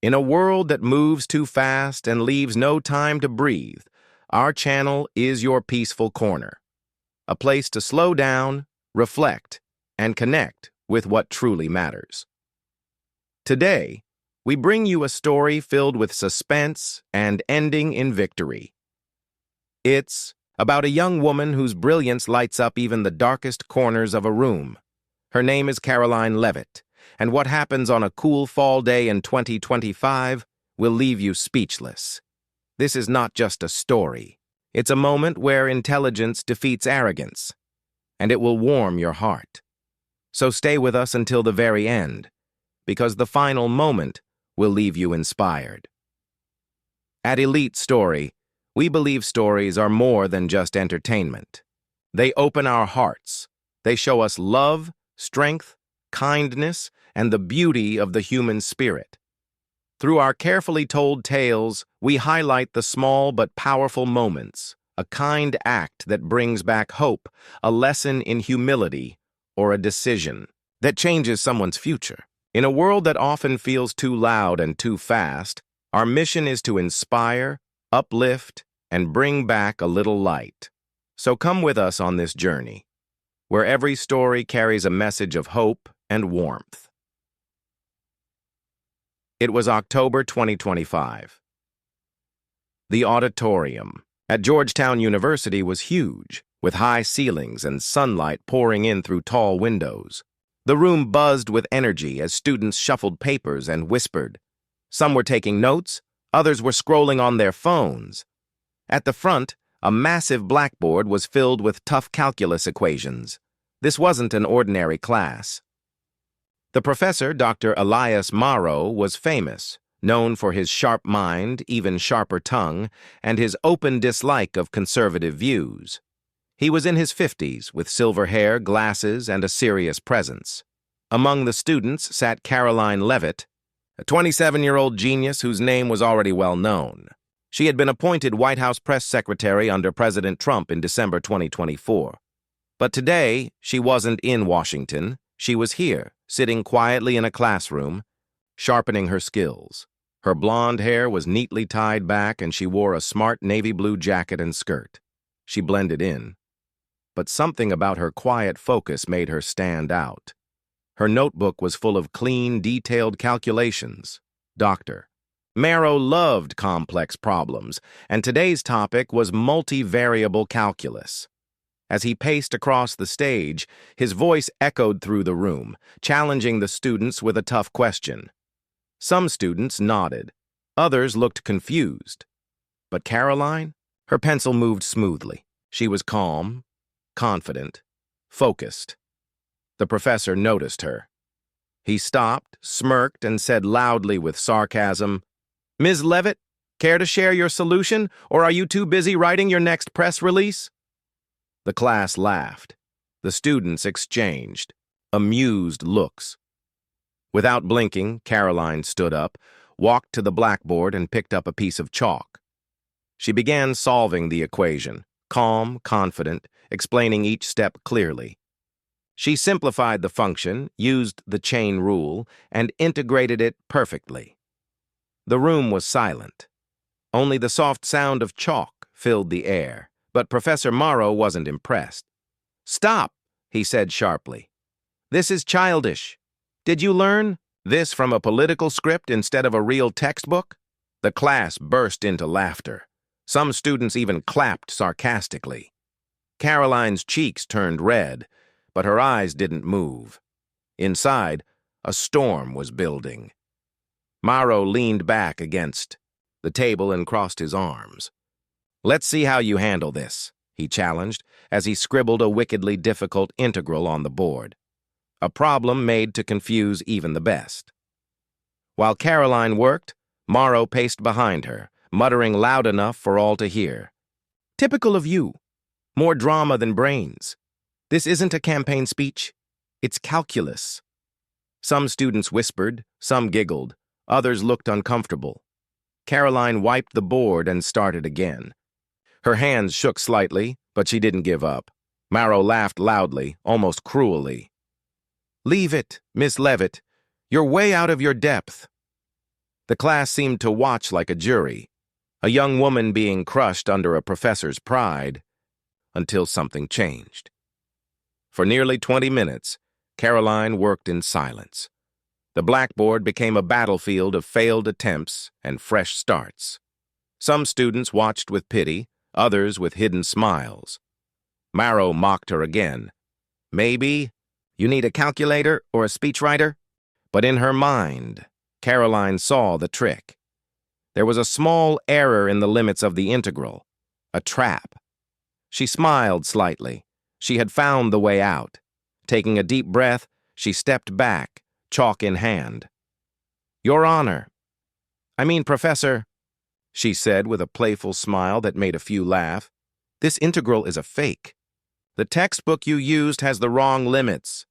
In a world that moves too fast and leaves no time to breathe, our channel is your peaceful corner, a place to slow down, reflect, and connect with what truly matters. Today, we bring you a story filled with suspense and ending in victory. It's about a young woman whose brilliance lights up even the darkest corners of a room. Her name is Karoline Leavitt, and what happens on a cool fall day in 2025 will leave you speechless. This is not just a story. It's a moment where intelligence defeats arrogance, and it will warm your heart. So stay with us until the very end, because the final moment will leave you inspired. At Elite Story, we believe stories are more than just entertainment. They open our hearts. They show us love, strength, kindness, and the beauty of the human spirit. Through our carefully told tales, we highlight the small but powerful moments, a kind act that brings back hope, a lesson in humility, or a decision that changes someone's future. In a world that often feels too loud and too fast, our mission is to inspire, uplift, and bring back a little light. So come with us on this journey, where every story carries a message of hope and warmth. It was October 2025. The auditorium at Georgetown University was huge, with high ceilings and sunlight pouring in through tall windows. The room buzzed with energy as students shuffled papers and whispered. Some were taking notes, others were scrolling on their phones. At the front, a massive blackboard was filled with tough calculus equations. This wasn't an ordinary class. The professor, Dr. Elias Morrow, was famous, known for his sharp mind, even sharper tongue, and his open dislike of conservative views. He was in his 50s, with silver hair, glasses, and a serious presence. Among the students sat Karoline Leavitt, a 27-year-old genius whose name was already well known. She had been appointed White House press secretary under President Trump in December 2024. But today, she wasn't in Washington. She was here, sitting quietly in a classroom, sharpening her skills. Her blonde hair was neatly tied back, and she wore a smart navy blue jacket and skirt. She blended in. But something about her quiet focus made her stand out. Her notebook was full of clean, detailed calculations. Dr. Morrow loved complex problems, and today's topic was multivariable calculus. As he paced across the stage, his voice echoed through the room, challenging the students with a tough question. Some students nodded. Others looked confused. But Karoline? Her pencil moved smoothly. She was calm, confident, focused. The professor noticed her. He stopped, smirked, and said loudly with sarcasm, "Ms. Leavitt, care to share your solution, or are you too busy writing your next press release?" The class laughed. The students exchanged amused looks. Without blinking, Karoline stood up, walked to the blackboard, and picked up a piece of chalk. She began solving the equation, calm, confident, explaining each step clearly. She simplified the function, used the chain rule, and integrated it perfectly. The room was silent. Only the soft sound of chalk filled the air. But Professor Morrow wasn't impressed. "Stop," he said sharply. "This is childish. Did you learn this from a political script instead of a real textbook?" The class burst into laughter. Some students even clapped sarcastically. Karoline's cheeks turned red, but her eyes didn't move. Inside, a storm was building. Morrow leaned back against the table and crossed his arms. "Let's see how you handle this," he challenged, as he scribbled a wickedly difficult integral on the board. A problem made to confuse even the best. While Karoline worked, Morrow paced behind her, muttering loud enough for all to hear. "Typical of you. More drama than brains. This isn't a campaign speech. It's calculus." Some students whispered, some giggled, others looked uncomfortable. Karoline wiped the board and started again. Her hands shook slightly, but she didn't give up. Morrow laughed loudly, almost cruelly. "Leave it, Miss Leavitt. You're way out of your depth." The class seemed to watch like a jury, a young woman being crushed under a professor's pride, until something changed. For nearly 20 minutes, Karoline worked in silence. The blackboard became a battlefield of failed attempts and fresh starts. Some students watched with pity, others with hidden smiles. Maro mocked her again. Maybe you need a calculator or a speechwriter? But in her mind, Karoline saw the trick. There was a small error in the limits of the integral, a trap. She smiled slightly. She had found the way out. Taking a deep breath, she stepped back, chalk in hand. "Your Honor. Professor," she said with a playful smile that made a few laugh. "This integral is a fake. The textbook you used has the wrong limits."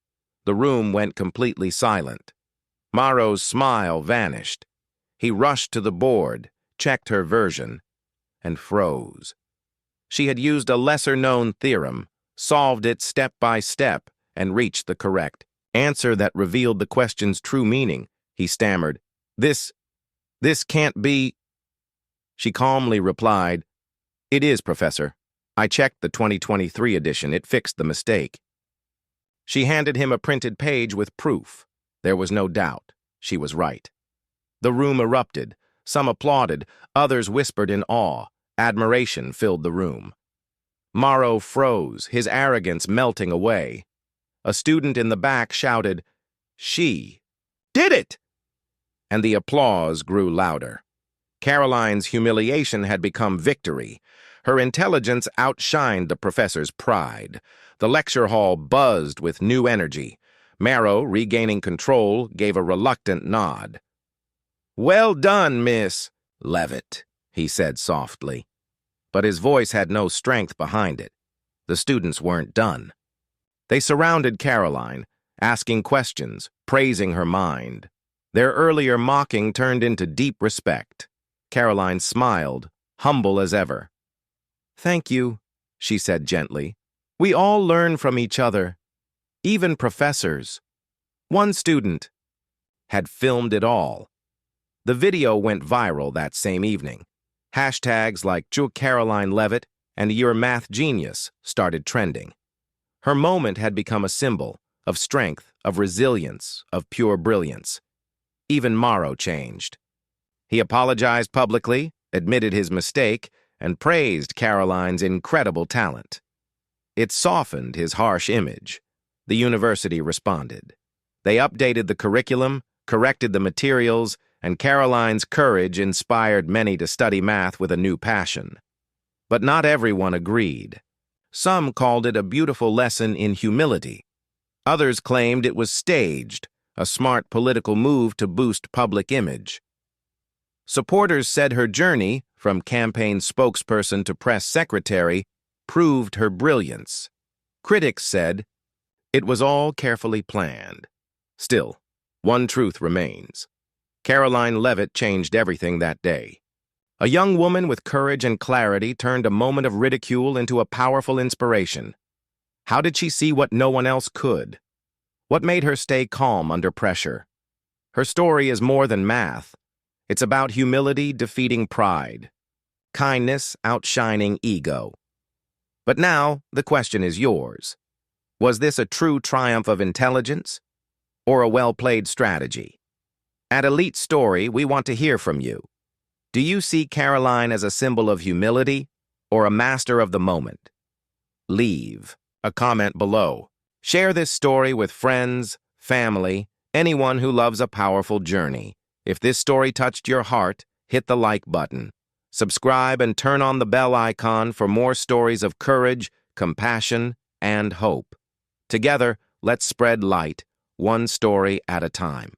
The room went completely silent. Maro's smile vanished. He rushed to the board, checked her version, and froze. She had used a lesser-known theorem, solved it step by step, and reached the correct answer that revealed the question's true meaning. He stammered, This can't be." She calmly replied, "It is, Professor. I checked the 2023 edition. It fixed the mistake." She handed him a printed page with proof. There was no doubt. She was right. The room erupted. Some applauded. Others whispered in awe. Admiration filled the room. Maro froze, his arrogance melting away. A student in the back shouted, "She did it!" And the applause grew louder. Karoline's humiliation had become victory. Her intelligence outshined the professor's pride. The lecture hall buzzed with new energy. Maro, regaining control, gave a reluctant nod. "Well done, Miss Leavitt," he said softly. But his voice had no strength behind it. The students weren't done. They surrounded Karoline, asking questions, praising her mind. Their earlier mocking turned into deep respect. Karoline smiled, humble as ever. "Thank you," she said gently. "We all learn from each other, even professors." One student had filmed it all. The video went viral that same evening. Hashtags like Karoline Leavitt and "You're a Math Genius" started trending. Her moment had become a symbol of strength, of resilience, of pure brilliance. Even Maro changed. He apologized publicly, admitted his mistake, and praised Karoline's incredible talent. It softened his harsh image. The university responded. They updated the curriculum, corrected the materials, and Karoline's courage inspired many to study math with a new passion. But not everyone agreed. Some called it a beautiful lesson in humility. Others claimed it was staged, a smart political move to boost public image. Supporters said her journey, from campaign spokesperson to press secretary, proved her brilliance. Critics said it was all carefully planned. Still, one truth remains. Karoline Leavitt changed everything that day. A young woman with courage and clarity turned a moment of ridicule into a powerful inspiration. How did she see what no one else could? What made her stay calm under pressure? Her story is more than math. It's about humility defeating pride, kindness outshining ego. But now, the question is yours. Was this a true triumph of intelligence, or a well-played strategy? At Elite Story, we want to hear from you. Do you see Karoline as a symbol of humility, or a master of the moment? Leave a comment below. Share this story with friends, family, anyone who loves a powerful journey. If this story touched your heart, hit the like button. Subscribe and turn on the bell icon for more stories of courage, compassion, and hope. Together, let's spread light, one story at a time.